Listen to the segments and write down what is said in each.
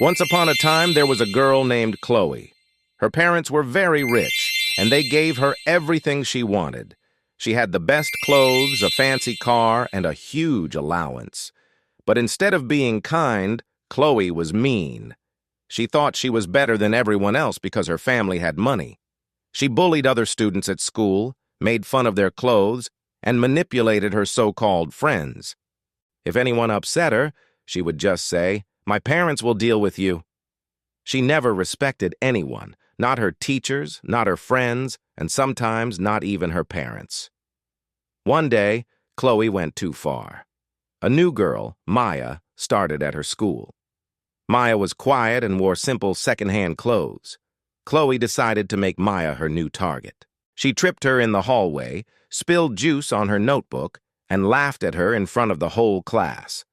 Once upon a time, there was a girl named Chloe. Her parents were very rich, and they gave her everything she wanted. She had the best clothes, a fancy car, and a huge allowance. But instead of being kind, Chloe was mean. She thought she was better than everyone else because her family had money. She bullied other students at school, made fun of their clothes, and manipulated her so-called friends. If anyone upset her, she would just say, "My parents will deal with you." She never respected anyone, not her teachers, not her friends, and sometimes not even her parents. One day, Chloe went too far. A new girl, Maya, started at her school. Maya was quiet and wore simple second-hand clothes. Chloe decided to make Maya her new target. She tripped her in the hallway, spilled juice on her notebook, and laughed at her in front of the whole class.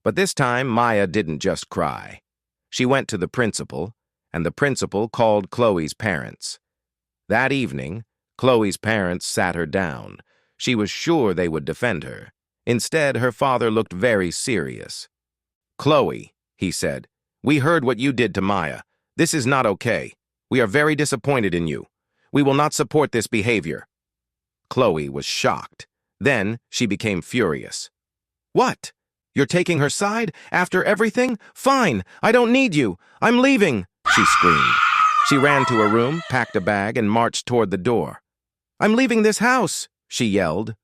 But this time, Maya didn't just cry. She went to the principal, and the principal called Chloe's parents. That evening, Chloe's parents sat her down. She was sure they would defend her. Instead, her father looked very serious. "Chloe," he said, "we heard what you did to Maya. This is not okay. We are very disappointed in you. We will not support this behavior." Chloe was shocked. Then she became furious. "What? You're taking her side? After everything? Fine, I don't need you. I'm leaving," she screamed. She ran to her room, packed a bag, and marched toward the door. "I'm leaving this house," she yelled.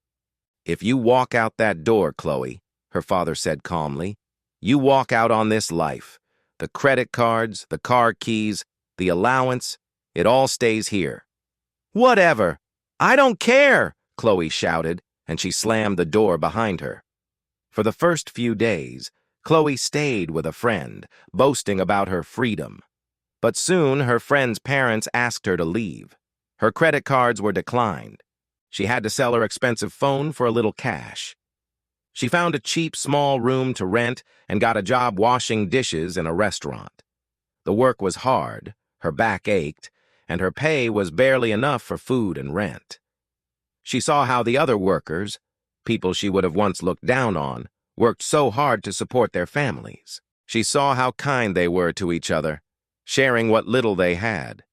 "If you walk out that door, Chloe," her father said calmly, "you walk out on this life. The credit cards, the car keys, the allowance, it all stays here." "Whatever. I don't care," Chloe shouted, and she slammed the door behind her. For the first few days, Chloe stayed with a friend, boasting about her freedom. But soon her friend's parents asked her to leave. Her credit cards were declined. She had to sell her expensive phone for a little cash. She found a cheap, small room to rent and got a job washing dishes in a restaurant. The work was hard, her back ached, and her pay was barely enough for food and rent. She saw how the other workers, people she would have once looked down on, worked so hard to support their families. She saw how kind they were to each other, sharing what little they had.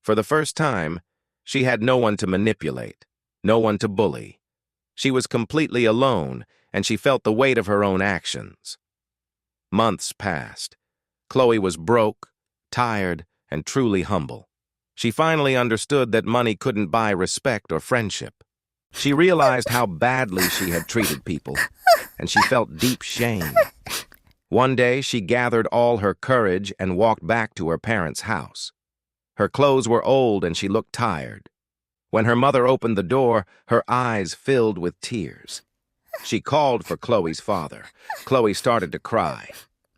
For the first time, she had no one to manipulate, no one to bully. She was completely alone, and she felt the weight of her own actions. Months passed. Chloe was broke, tired, and truly humble. She finally understood that money couldn't buy respect or friendship. She realized how badly she had treated people, and she felt deep shame. One day, she gathered all her courage and walked back to her parents' house. Her clothes were old and she looked tired. When her mother opened the door, her eyes filled with tears. She called for Chloe's father. Chloe started to cry.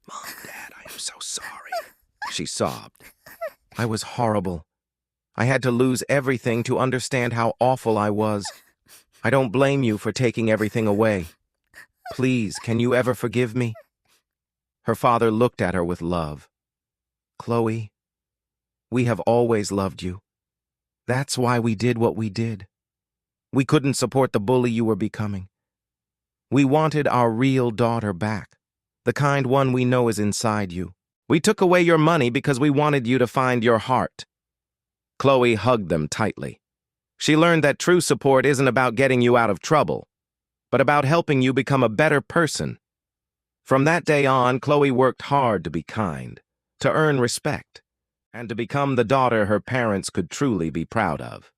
"Mom, Dad, I am so sorry," she sobbed. "I was horrible. I had to lose everything to understand how awful I was. I don't blame you for taking everything away. Please, can you ever forgive me?" Her father looked at her with love. "Chloe, we have always loved you. That's why we did what we did. We couldn't support the bully you were becoming. We wanted our real daughter back, the kind one we know is inside you. We took away your money because we wanted you to find your heart." Chloe hugged them tightly. She learned that true support isn't about getting you out of trouble, but about helping you become a better person. From that day on, Chloe worked hard to be kind, to earn respect, and to become the daughter her parents could truly be proud of.